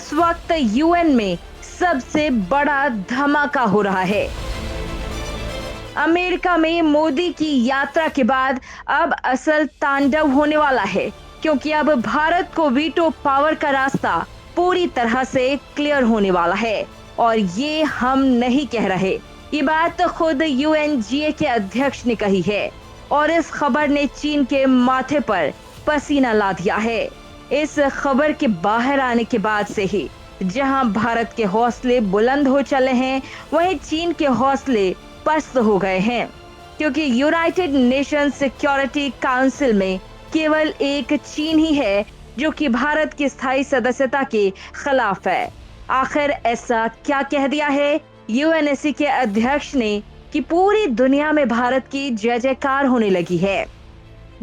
इस वक्त यूएन में सबसे बड़ा धमाका हो रहा है। अमेरिका में मोदी की यात्रा के बाद अब असल तांडव होने वाला है, क्योंकि अब भारत को वीटो पावर का रास्ता पूरी तरह से क्लियर होने वाला है। और ये हम नहीं कह रहे, ये बात तो खुद यूएनजीए के अध्यक्ष ने कही है। और इस खबर ने चीन के माथे पर पसीना ला दिया है। इस खबर के बाहर आने के बाद से ही जहां भारत के हौसले बुलंद हो चले हैं, वहीं चीन के हौसले पस्त हो गए हैं, क्योंकि यूनाइटेड नेशन सिक्योरिटी काउंसिल में केवल एक चीन ही है जो कि भारत की स्थायी सदस्यता के खिलाफ है। आखिर ऐसा क्या कह दिया है यूएनएससी के अध्यक्ष ने कि पूरी दुनिया में भारत की जय जयकार होने लगी है।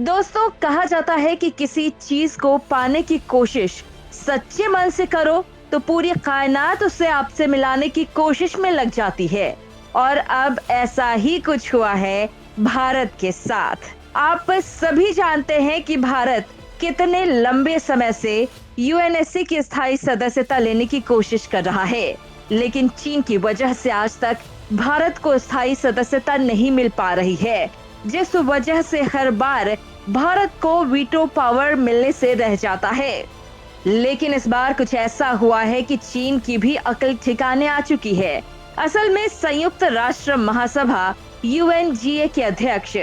दोस्तों, कहा जाता है कि किसी चीज को पाने की कोशिश सच्चे मन से करो तो पूरी कायनात उसे आपसे मिलाने की कोशिश में लग जाती है। और अब ऐसा ही कुछ हुआ है भारत के साथ। आप सभी जानते हैं कि भारत कितने लंबे समय से यूएनएससी की स्थायी सदस्यता लेने की कोशिश कर रहा है, लेकिन चीन की वजह से आज तक भारत को स्थायी सदस्यता नहीं मिल पा रही है, जिस वजह से हर बार भारत को वीटो पावर मिलने से रह जाता है। लेकिन इस बार कुछ ऐसा हुआ है कि चीन की भी अकल ठिकाने आ चुकी है। असल में संयुक्त राष्ट्र महासभा यूएनजीए के अध्यक्ष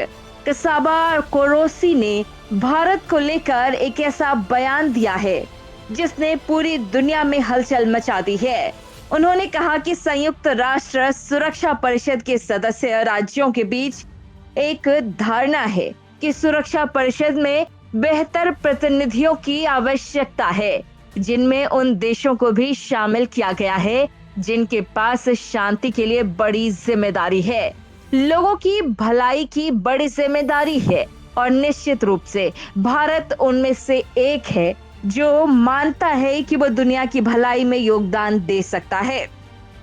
कसाबा कोरोसी ने भारत को लेकर एक ऐसा बयान दिया है जिसने पूरी दुनिया में हलचल मचा दी है। उन्होंने कहा कि संयुक्त राष्ट्र सुरक्षा परिषद के सदस्य राज्यों के बीच एक धारणा है कि सुरक्षा परिषद में बेहतर प्रतिनिधियों की आवश्यकता है, जिनमें उन देशों को भी शामिल किया गया है जिनके पास शांति के लिए बड़ी जिम्मेदारी है, लोगों की भलाई की बड़ी जिम्मेदारी है। और निश्चित रूप से भारत उनमें से एक है जो मानता है कि वो दुनिया की भलाई में योगदान दे सकता है।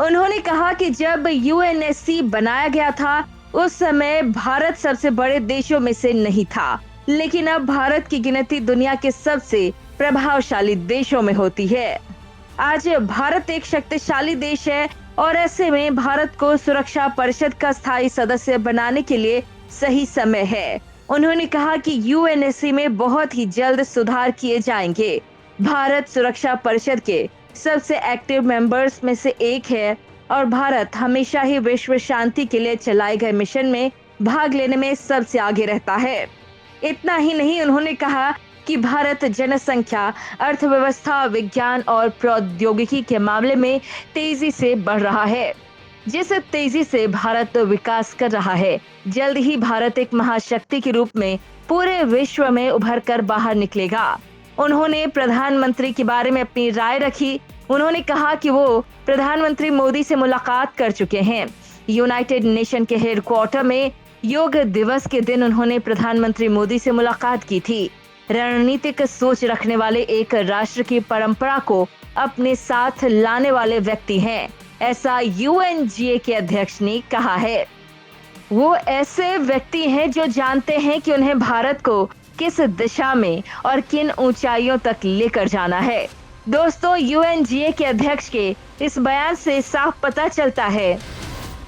उन्होंने कहा कि जब यूएनएससी बनाया गया था उस समय भारत सबसे बड़े देशों में से नहीं था, लेकिन अब भारत की गिनती दुनिया के सबसे प्रभावशाली देशों में होती है। आज भारत एक शक्तिशाली देश है और ऐसे में भारत को सुरक्षा परिषद का स्थायी सदस्य बनाने के लिए सही समय है। उन्होंने कहा कि यूएनएससी में बहुत ही जल्द सुधार किए जाएंगे। भारत सुरक्षा परिषद के सबसे एक्टिव मेंबर्स में से एक है और भारत हमेशा ही विश्व शांति के लिए चलाए गए मिशन में भाग लेने में सबसे आगे रहता है। इतना ही नहीं, उन्होंने कहा कि भारत जनसंख्या, अर्थव्यवस्था, विज्ञान और प्रौद्योगिकी के मामले में तेजी से बढ़ रहा है। जिस तेजी से भारत विकास कर रहा है, जल्द ही भारत एक महाशक्ति के रूप में पूरे विश्व में उभर कर बाहर निकलेगा। उन्होंने प्रधानमंत्री के बारे में अपनी राय रखी। उन्होंने कहा कि वो प्रधानमंत्री मोदी से मुलाकात कर चुके हैं। यूनाइटेड नेशन के हेडक्वार्टर में योग दिवस के दिन उन्होंने प्रधानमंत्री मोदी से मुलाकात की थी। रणनीतिक सोच रखने वाले एक राष्ट्र की परंपरा को अपने साथ लाने वाले व्यक्ति हैं, ऐसा यूएनजीए के अध्यक्ष ने कहा है। वो ऐसे व्यक्ति हैं जो जानते हैं कि उन्हें भारत को किस दिशा में और किन ऊंचाइयों तक लेकर जाना है। दोस्तों, यूएनजीए के अध्यक्ष के इस बयान से साफ पता चलता है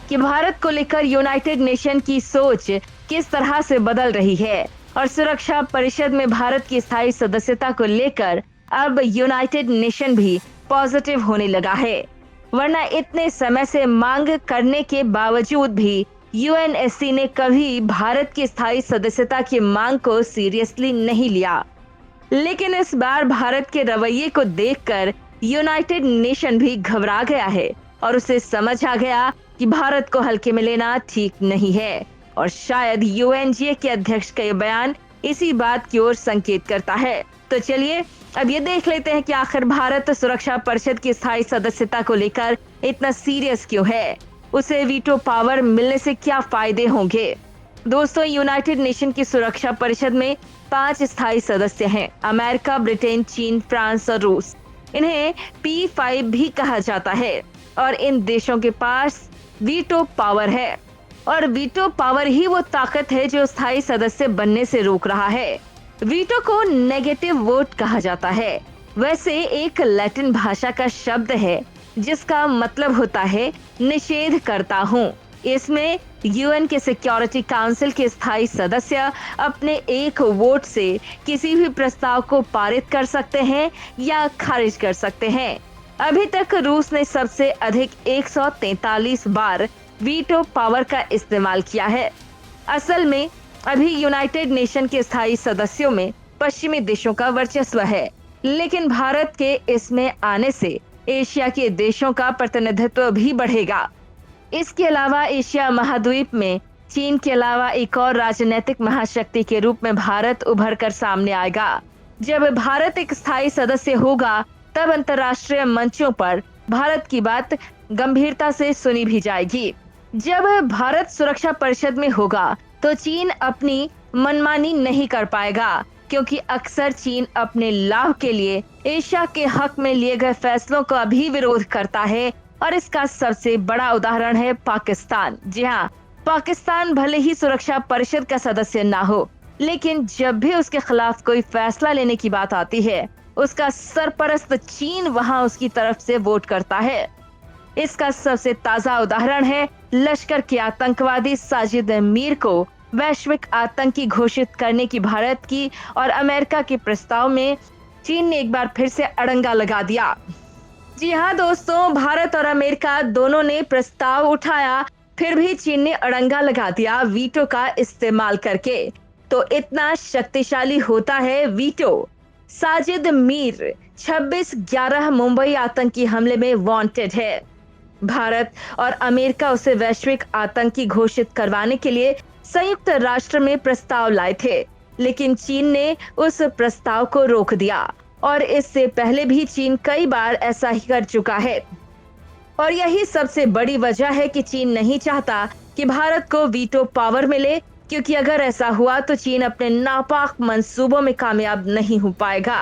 कि भारत को लेकर यूनाइटेड नेशन की सोच किस तरह से बदल रही है और सुरक्षा परिषद में भारत की स्थायी सदस्यता को लेकर अब यूनाइटेड नेशन भी पॉजिटिव होने लगा है। वरना इतने समय से मांग करने के बावजूद भी यूएनएससी ने कभी भारत की स्थायी सदस्यता की मांग को सीरियसली नहीं लिया। लेकिन इस बार भारत के रवैये को देखकर यूनाइटेड नेशन भी घबरा गया है और उसे समझ आ गया कि भारत को हल्के में लेना ठीक नहीं है। और शायद यूएनजीए के अध्यक्ष का ये बयान इसी बात की ओर संकेत करता है। तो चलिए अब ये देख लेते हैं कि आखिर भारत सुरक्षा परिषद की स्थायी सदस्यता को लेकर इतना सीरियस क्यों है। उसे वीटो पावर मिलने से क्या फायदे होंगे। दोस्तों, यूनाइटेड नेशन की सुरक्षा परिषद में 5 स्थायी सदस्य हैं, अमेरिका, ब्रिटेन, चीन, फ्रांस और रूस। इन्हें P5 भी कहा जाता है और इन देशों के पास वीटो पावर है और वीटो पावर ही वो ताकत है जो स्थायी सदस्य बनने से रोक रहा है। वीटो को नेगेटिव वोट कहा जाता है। वैसे एक लैटिन भाषा का शब्द है जिसका मतलब होता है निषेध करता हूँ। इसमें यूएन के सिक्योरिटी काउंसिल के स्थायी सदस्य अपने एक वोट से किसी भी प्रस्ताव को पारित कर सकते हैं या खारिज कर सकते हैं। अभी तक रूस ने सबसे अधिक 143 बार वीटो पावर का इस्तेमाल किया है। असल में अभी यूनाइटेड नेशन के स्थायी सदस्यों में पश्चिमी देशों का वर्चस्व है, लेकिन भारत के इसमें आने से एशिया के देशों का प्रतिनिधित्व भी बढ़ेगा। इसके अलावा एशिया महाद्वीप में चीन के अलावा एक और राजनीतिक महाशक्ति के रूप में भारत उभर कर सामने आएगा। जब भारत एक स्थायी सदस्य होगा तब अंतर्राष्ट्रीय मंचों पर भारत की बात गंभीरता से सुनी भी जाएगी। जब भारत सुरक्षा परिषद में होगा तो चीन अपनी मनमानी नहीं कर पाएगा, क्योंकि अक्सर चीन अपने लाभ के लिए एशिया के हक में लिए गए फैसलों का भी विरोध करता है, और इसका सबसे बड़ा उदाहरण है पाकिस्तान। जी हाँ, पाकिस्तान भले ही सुरक्षा परिषद का सदस्य ना हो, लेकिन जब भी उसके खिलाफ कोई फैसला लेने की बात आती है, उसका सरपरस्त चीन वहां उसकी तरफ से वोट करता है। इसका सबसे ताजा उदाहरण है लश्कर के आतंकवादी साजिद मीर को वैश्विक आतंकी घोषित करने की भारत की और अमेरिका के प्रस्ताव में चीन ने एक बार फिर से अड़ंगा लगा दिया। जी हाँ दोस्तों, भारत और अमेरिका दोनों ने प्रस्ताव उठाया, फिर भी चीन ने अड़ंगा लगा दिया वीटो का इस्तेमाल करके। तो इतना शक्तिशाली होता है वीटो। साजिद मीर 26/11 मुंबई आतंकी हमले में वांटेड है। भारत और अमेरिका उसे वैश्विक आतंकी घोषित करवाने के लिए संयुक्त राष्ट्र में प्रस्ताव लाए थे, लेकिन चीन ने उस प्रस्ताव को रोक दिया, और इससे पहले भी चीन कई बार ऐसा ही कर चुका है। और यही सबसे बड़ी वजह है कि चीन नहीं चाहता कि भारत को वीटो पावर मिले, क्योंकि अगर ऐसा हुआ तो चीन अपने नापाक मंसूबों में कामयाब नहीं हो पाएगा।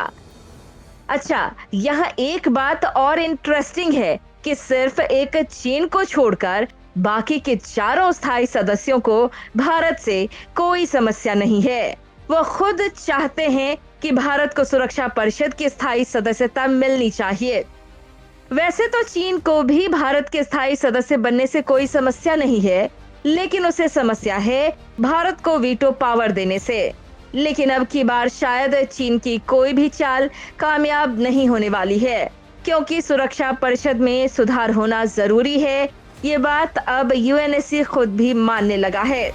अच्छा, यहाँ एक बात और इंटरेस्टिंग है कि सिर्फ एक चीन को छोड़कर बाकी के चारों स्थायी सदस्यों को भारत से कोई समस्या नहीं है। वो खुद चाहते हैं कि भारत को सुरक्षा परिषद की स्थायी सदस्यता मिलनी चाहिए। वैसे तो चीन को भी भारत के स्थायी सदस्य बनने से कोई समस्या नहीं है, लेकिन उसे समस्या है भारत को वीटो पावर देने से। लेकिन अब की बार शायद चीन की कोई भी चाल कामयाब नहीं होने वाली है, क्योंकि सुरक्षा परिषद में सुधार होना जरूरी है। ये बात अब यूएनएससी खुद भी मानने लगा है,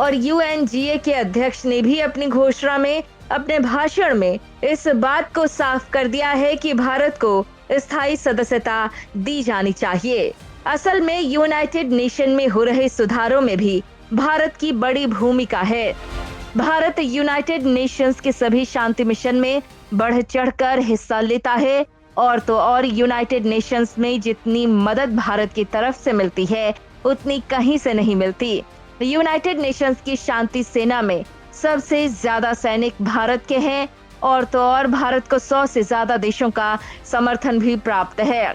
और यूएनजीए के अध्यक्ष ने भी अपनी घोषणा में, अपने भाषण में इस बात को साफ कर दिया है कि भारत को स्थायी सदस्यता दी जानी चाहिए। असल में यूनाइटेड नेशन में हो रहे सुधारों में भी भारत की बड़ी भूमिका है। भारत यूनाइटेड नेशंस के सभी शांति मिशन में बढ़ चढ़कर हिस्सा लेता है, और तो और यूनाइटेड नेशंस में जितनी मदद भारत की तरफ से मिलती है उतनी कहीं से नहीं मिलती। यूनाइटेड नेशंस की शांति सेना में सबसे ज्यादा सैनिक भारत के हैं, और तो और भारत को 100 से ज्यादा देशों का समर्थन भी प्राप्त है।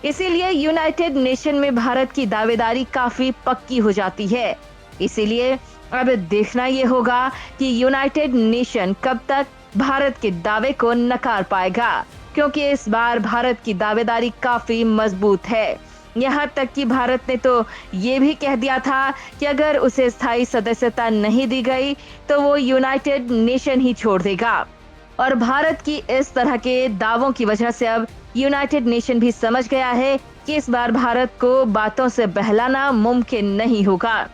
इसीलिए यूनाइटेड नेशन में भारत की दावेदारी काफी पक्की हो जाती है। इसीलिए अब देखना ये होगा कि यूनाइटेड नेशन कब तक भारत के दावे को नकार पाएगा, क्योंकि इस बार भारत की दावेदारी काफी मजबूत है। यहाँ तक कि भारत ने तो ये भी कह दिया था कि अगर उसे स्थायी सदस्यता नहीं दी गई तो वो यूनाइटेड नेशन ही छोड़ देगा। और भारत की इस तरह के दावों की वजह से अब यूनाइटेड नेशन भी समझ गया है कि इस बार भारत को बातों से बहलाना मुमकिन नहीं होगा।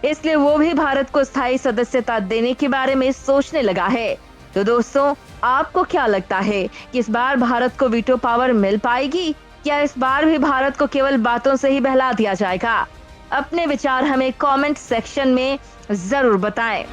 इसलिए वो भी भारत को स्थायी सदस्यता देने के बारे में सोचने लगा है। तो दोस्तों, आपको क्या लगता है कि इस बार भारत को वीटो पावर मिल पाएगी, या इस बार भी भारत को केवल बातों से ही बहला दिया जाएगा? अपने विचार हमें कमेंट सेक्शन में जरूर बताएं।